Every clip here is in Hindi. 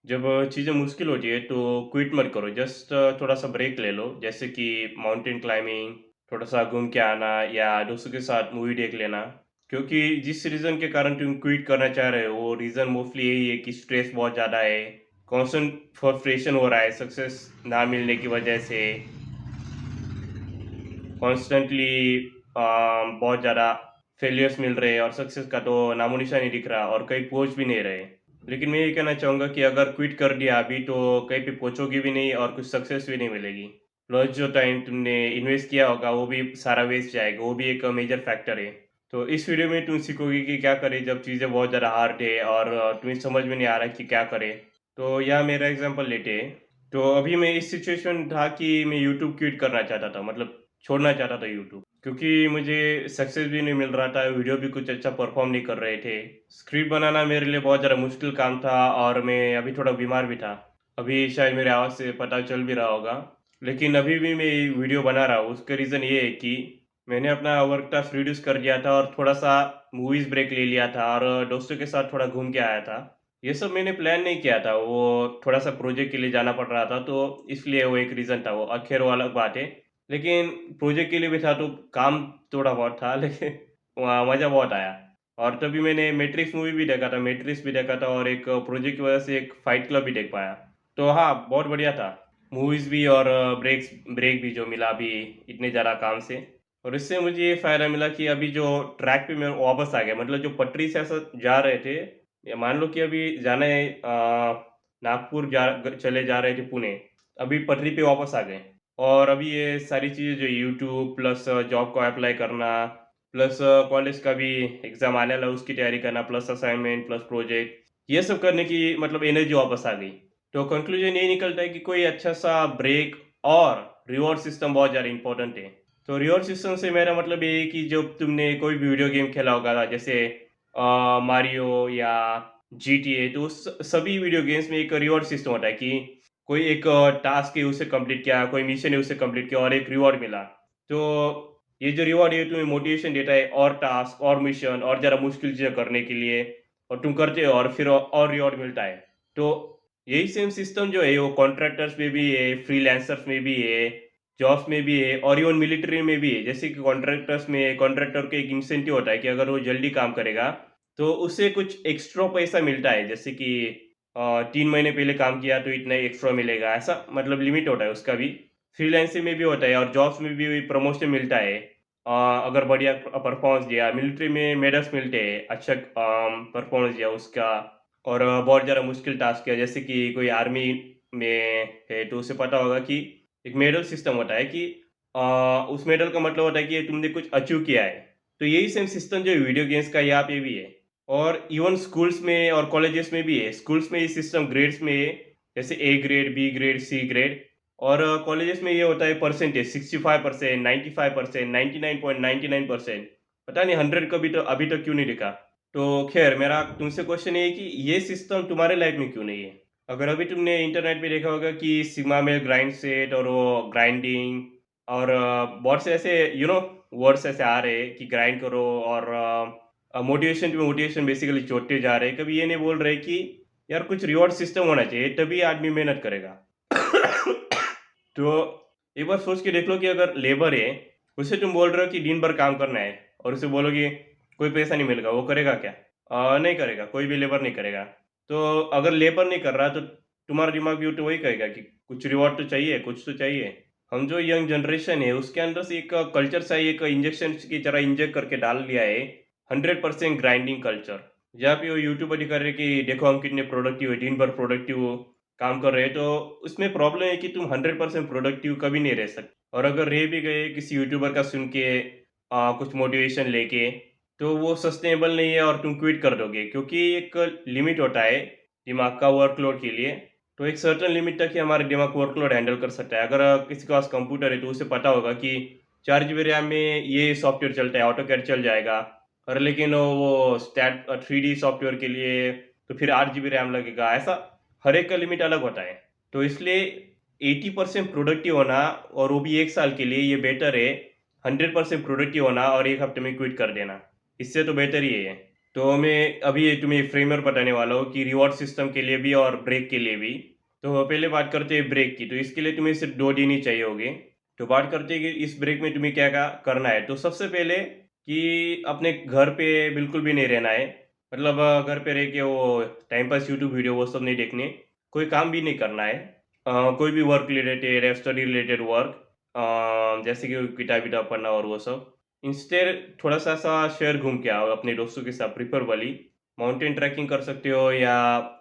जब चीज़ें मुश्किल होती है तो क्विट मत करो, जस्ट थोड़ा-सा ब्रेक ले लो। जैसे कि माउंटेन क्लाइंबिंग, थोड़ा-सा घूम के आना या दोस्तों के साथ मूवी देख लेना। क्योंकि जिस रीज़न के कारण तुम क्विट करना चाह रहे हो, वो रीज़न मोस्टली यही है कि स्ट्रेस बहुत ज़्यादा है, कॉन्स्टेंट फ्रस्ट्रेशन हो रहा है सक्सेस ना मिलने की वजह से, कॉन्स्टेंटली बहुत ज़्यादा फेलियर्स मिल रहे हैं और सक्सेस का तो नामो-निशान नहीं दिख रहा और कहीं पहुँच भी नहीं रहे। लेकिन मैं ये कहना चाहूँगा कि अगर क्विट कर दिया अभी तो कहीं पे पहुँचोगे भी नहीं और कुछ सक्सेस भी नहीं मिलेगी। प्लस जो टाइम तुमने इन्वेस्ट किया होगा वो भी सारा वेस्ट जाएगा, वो भी एक मेजर फैक्टर है। तो इस वीडियो में तुम सीखोगे कि क्या करें जब चीज़ें बहुत ज़्यादा हार्ड है और तुम्हें समझ में नहीं आ रहा है कि क्या करें। तो यहाँ मेरा एग्ज़ाम्पल लेते हैं। तो अभी मैं इस सिचुएशन था कि मैं यूट्यूब क्विट करना चाहता था, मतलब छोड़ना चाहता था यूट्यूब। क्योंकि मुझे सक्सेस भी नहीं मिल रहा था, वीडियो भी कुछ अच्छा परफ़ॉर्म नहीं कर रहे थे। स्क्रिप्ट बनाना मेरे लिए बहुत ज़्यादा मुश्किल काम था और मैं अभी थोड़ा बीमार भी था। अभी शायद मेरे आवाज़ से पता चल भी रहा होगा। लेकिन अभी भी मैं ये वीडियो बना रहा हूँ, उसका रीज़न ये है कि मैंने अपना वर्क टास्क रिड्यूस कर दिया था और थोड़ा-सा मूवीज़ ब्रेक ले लिया था और दोस्तों के साथ थोड़ा घूम के आया था। ये सब मैंने प्लान नहीं किया था, वो थोड़ा-सा प्रोजेक्ट के लिए जाना पड़ रहा था, तो इसलिए वो एक रीज़न था वो। ख़ैर वो अलग बात है। लेकिन प्रोजेक्ट के लिए भी था तो काम थोड़ा बहुत था लेकिन वहाँ मज़ा बहुत आया। और तभी मैंने मैट्रिक्स मूवी भी देखा था, मैट्रिक्स भी देखा था और एक प्रोजेक्ट की वजह से एक फाइट क्लब भी देख पाया। तो हाँ, बहुत बढ़िया था। मूवीज़ भी और ब्रेक भी जो मिला अभी इतने ज़्यादा काम से। और इससे मुझे ये फ़ायदा मिला कि अभी जो ट्रैक पे मैं वापस आ गया, मतलब जो पटरी से ऐसा जा रहे थे, या मान लो कि अभी जाना है नागपुर चले जा रहे थे पुणे, अभी पटरी पे वापस आ गए। और अभी ये सारी चीज़ें जो यूट्यूब प्लस जॉब को अप्लाई करना, प्लस कॉलेज का भी एग्ज़ाम आने वाला है उसकी तैयारी करना, प्लस असाइनमेंट, प्लस प्रोजेक्ट, ये सब करने की मतलब एनर्जी वापस आ गई। तो कंक्लूजन यही निकलता है कि कोई अच्छा-सा ब्रेक और रिवॉर्ड सिस्टम बहुत ज़्यादा इम्पोर्टेंट है। तो रिवॉर्ड सिस्टम से मेरा मतलब ये है कि जब तुमने कोई भी वीडियो गेम खेला होगा जैसे मारियो या जीटीए, तो सभी वीडियो गेम्स में एक रिवॉर्ड सिस्टम होता है कि कोई एक टास्क है उसे कंप्लीट किया, कोई मिशन है उसे कंप्लीट किया और एक रिवॉर्ड मिला। तो ये जो रिवॉर्ड है तुम्हें मोटिवेशन देता है और टास्क और मिशन और ज़रा मुश्किल चीज़ें करने के लिए, और तुम करते हो और फिर और रिवॉर्ड मिलता है। तो यही सेम सिस्टम जो है वो कॉन्ट्रैक्टर्स में भी है, फ्रीलांसर्स में भी है, जॉब्स में भी है और इवन मिलिट्री में भी है। जैसे कि कॉन्ट्रैक्टर्स में कॉन्ट्रैक्टर को एक इंसेंटिव होता है कि अगर वो जल्दी काम करेगा, तो उससे कुछ एक्स्ट्रा पैसा मिलता है। जैसे कि 3 महीने पहले काम किया तो इतना एक्स्ट्रा मिलेगा, ऐसा मतलब लिमिट होता है उसका भी। फ्रीलांसिंग में भी होता है और जॉब्स में भी प्रमोशन मिलता है। अगर बढ़िया परफॉर्मेंस दिया, मिलिट्री में मेडल्स मिलते हैं, अच्छा परफॉर्मेंस दिया उसका। और बहुत ज़्यादा मुश्किल टास्क किया, जैसे कि कोई आर्मी में है तो उसे पता होगा कि एक मेडल सिस्टम होता है कि अ, उस मेडल का मतलब होता है कि तुमने कुछ अचीव किया है। तो यही सेम सिस्टम जो वीडियो गेम्स का यहाँ पे भी है। और इवन स्कूल्स में और कॉलेजेस में भी है। स्कूल्स में ये सिस्टम ग्रेड्स में है, जैसे A grade, B grade, C grade. और कॉलेजेस में ये होता है परसेंटेज 65%, 95%, 99.99%। पता नहीं 100 कभी तो अभी तक क्यों नहीं दिखा। तो ख़ैर मेरा तुमसे क्वेश्चन ये है कि ये सिस्टम तुम्हारे लाइफ़ में क्यों नहीं है? अगर अभी तुमने इंटरनेट पे देखा होगा कि सिग्मा में ग्राइंड सेट और वो ग्राइंडिंग और बहुत से ऐसे वर्ड्स ऐसे आ रहे हैं कि ग्राइंड करो और मोटिवेशन टू मोटिवेशन बेसिकली जोड़ते जा रहे हैं। कभी ये नहीं बोल रहे कि यार कुछ रिवॉर्ड सिस्टम होना चाहिए तभी आदमी मेहनत करेगा। तो एक बार सोच के देख लो कि अगर लेबर है, उसे तुम बोल रहे हो कि दिन भर काम करना है और उसे बोलोगे कोई पैसा नहीं मिलेगा, वो करेगा क्या? नहीं करेगा, कोई भी लेबर नहीं करेगा। तो अगर लेबर नहीं कर रहा तो तुम्हारा दिमाग भी तो वही कहेगा कि कुछ रिवॉर्ड तो चाहिए, कुछ तो चाहिए। हम जो यंग जनरेशन है उसके अंदर से एक कल्चर सा ही एक इंजेक्शन की तरह इंजेक्ट करके डाल दिया है, 100% ग्राइंडिंग कल्चर। जहाँ पे वो यूट्यूबर दिखा रहे हैं कि देखो हम कितने प्रोडक्टिव है, दिन भर प्रोडक्टिव काम कर रहे हैं, तो उसमें प्रॉब्लम है कि तुम 100% प्रोडक्टिव कभी नहीं रह सकते। और अगर रह भी गए किसी यूट्यूबर का सुन के कुछ मोटिवेशन लेके, तो वो सस्टेनेबल नहीं है और तुम क्विट कर दोगे, क्योंकि एक लिमिट होता है दिमाग का वर्कलोड के लिए। तो एक सर्टेन लिमिट तक ही हमारा दिमाग वर्कलोड हैंडल कर सकता है। अगर किसी के पास कंप्यूटर है तो उसे पता होगा कि 4 जीबी रैम में ये सॉफ्टवेयर चलता है, ऑटोकैड चल जाएगा। और लेकिन वो 3D सॉफ्टवेयर के लिए तो फिर 8 जीबी रैम लगेगा, ऐसा हर एक का लिमिट अलग होता है। तो इसलिए 80% प्रोडक्टिव होना, और वो भी 1 साल के लिए, ये बेटर है 100% प्रोडक्टिव होना और 1 हफ्ते में क्विट कर देना। इससे तो बेहतर ही है ये। तो मैं अभी ये तुम्हें फ्रेमवर्क बताने वाला हूँ कि रिवॉर्ड सिस्टम के लिए भी और ब्रेक के लिए भी। तो पहले बात करते हैं ब्रेक की, तो इसके लिए तुम्हें सिर्फ 2 दिन ही चाहिए होंगे। तो बात करते हैं कि इस ब्रेक में तुम्हें क्या करना है। तो सबसे पहले कि अपने घर पे बिल्कुल भी नहीं रहना है। मतलब घर पे रह के वो टाइम पास यूट्यूब वीडियो वो सब नहीं देखने, कोई काम भी नहीं करना है। कोई भी वर्क रिलेटेड या स्टडी रिलेटेड वर्क, जैसे कि किताब-विताब पढ़ना और वो सब। इंस्टेड थोड़ा-सा सा शहर घूम के आओ अपने दोस्तों के साथ प्रेफरेबली। माउंटेन ट्रैकिंग कर सकते हो या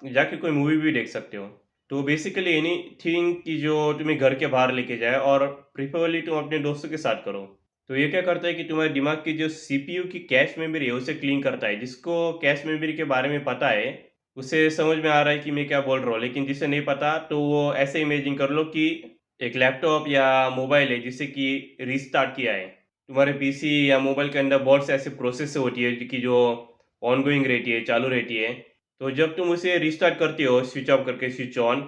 जाके कोई मूवी भी देख सकते हो। तो बेसिकली एनीथिंग कि जो तुम्हें घर के बाहर लेके जाए, और प्रेफरेबली तुम अपने दोस्तों के साथ करो। तो ये क्या करता है कि तुम्हारे दिमाग की जो सीपीयू की कैश मेमोरी है उसे क्लीन करता है। जिसको कैश मेमोरी के बारे में पता है, उसे समझ में आ रहा है कि मैं क्या बोल रहा हूँ। लेकिन जिसे नहीं पता तो वो ऐसे इमेजिन कर लो कि एक लैपटॉप या मोबाइल है जिसे कि रीस्टार्ट किया है। तुम्हारे पीसी या मोबाइल के अंदर बहुत से ऐसे प्रोसेस होती है कि जो ऑनगोइंग रहती है, चालू रहती है। तो जब तुम उसे रीस्टार्ट करते हो स्विच ऑफ करके स्विच ऑन,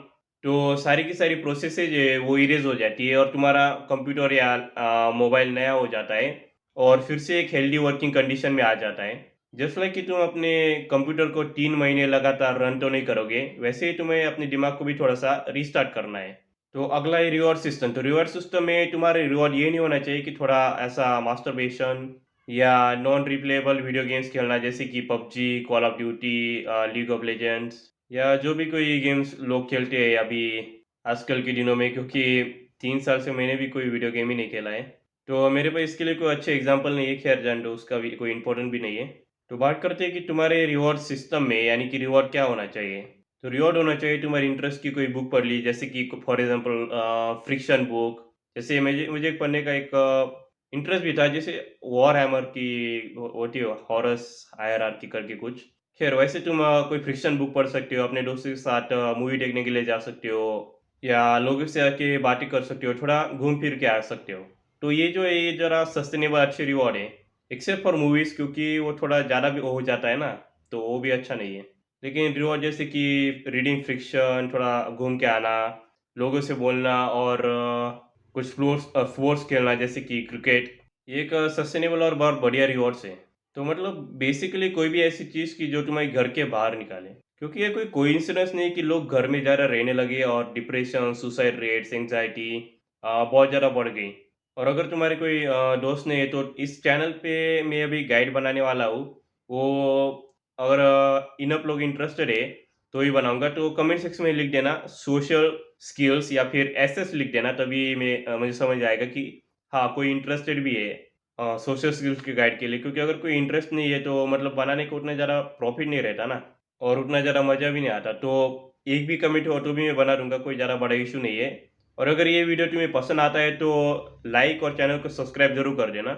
तो सारी की सारी प्रोसेसेज है वो इरेज़ हो जाती है और तुम्हारा कंप्यूटर या मोबाइल नया हो जाता है और फिर से एक हेल्दी वर्किंग कंडीशन में आ जाता है। जस्ट लाइक कि तुम अपने कंप्यूटर को 3 महीने लगातार रन तो नहीं करोगे, वैसे ही तुम्हें अपने दिमाग को भी थोड़ा-सा रीस्टार्ट करना है। तो अगला है रिवॉर्ड सिस्टम। तो रिवॉर्ड सिस्टम में तुम्हारे रिवॉर्ड ये नहीं होना चाहिए कि थोड़ा ऐसा मास्टरबेशन या नॉन रिप्लेएबल वीडियो गेम्स खेलना, जैसे कि PUBG, call of duty, league of legends या जो भी कोई गेम्स लोग खेलते हैं अभी आजकल के दिनों में, क्योंकि 3 साल से मैंने भी कोई वीडियो गेम ही नहीं खेला है। तो मेरे पास इसके लिए कोई अच्छे एग्ज़ाम्पल नहीं है, खैर जाने दो, उसका भी कोई इम्पोर्टेंट भी नहीं है। तो बात करते हैं कि तुम्हारे रिवॉर्ड सिस्टम में यानी कि रिवॉर्ड क्या होना चाहिए? तो रिवॉर्ड होना चाहिए तुम्हारी इंटरेस्ट की कोई बुक पढ़ ली, जैसे कि फॉर एग्ज़ाम्पल फ्रिक्शन बुक। जैसे मुझे मुझे एक पढ़ने का एक इंटरेस्ट भी था, जैसे वॉरहैमर की होती है हॉरस हायरार्की करके कुछ। खैर वैसे तुम कोई फ्रिक्शन बुक पढ़ सकते हो, अपने दोस्तों के साथ मूवी देखने के लिए जा सकते हो या लोगों से आके बातें कर सकते हो, थोड़ा घूम फिर के आ सकते हो। तो ये जो है ये ज़रा सस्टेनेबल अच्छे रिवॉर्ड है, एक्सेप्ट फॉर मूवीज़, क्योंकि वो थोड़ा ज़्यादा भी हो जाता है ना, तो वो भी अच्छा नहीं है। लेकिन रिवॉर्ड जैसे कि रीडिंग फिक्शन, थोड़ा घूम के आना, लोगों से बोलना और कुछ स्पोर्ट्स खेलना जैसे कि क्रिकेट, ये एक सस्टेनेबल और बहुत बढ़िया रिवॉर्ड्स है। तो मतलब बेसिकली कोई भी ऐसी चीज़ की जो तुम्हारे घर के बाहर निकाले, क्योंकि ये कोई कोइंसिडेंस नहीं कि लोग घर में ज़्यादा रहने लगे और डिप्रेशन, सुसाइड रेट्स, एंग्जायटी बहुत ज़्यादा बढ़ गई। और अगर तुम्हारे कोई दोस्त नहीं है तो इस चैनल पे मैं अभी गाइड बनाने वाला हूँ। वो अगर इनफ लोग इंटरेस्टेड है तो ही बनाऊँगा। तो कमेंट सेक्शन में लिख देना सोशल स्किल्स या फिर एसएस लिख देना, तभी मुझे समझ आएगा कि हाँ, कोई इंटरेस्टेड भी है सोशल स्किल्स के गाइड के लिए। क्योंकि अगर कोई इंटरेस्ट नहीं है तो मतलब बनाने को उतना ज़्यादा प्रॉफ़िट नहीं रहता ना, और उतना ज़्यादा मज़ा भी नहीं आता। तो एक भी कमेंट हो तो भी मैं बना दूँगा, कोई ज़्यादा बड़ा इश्यू नहीं है। और अगर ये वीडियो तुम्हें पसंद आता है तो लाइक और चैनल को सब्सक्राइब ज़रूर कर देना।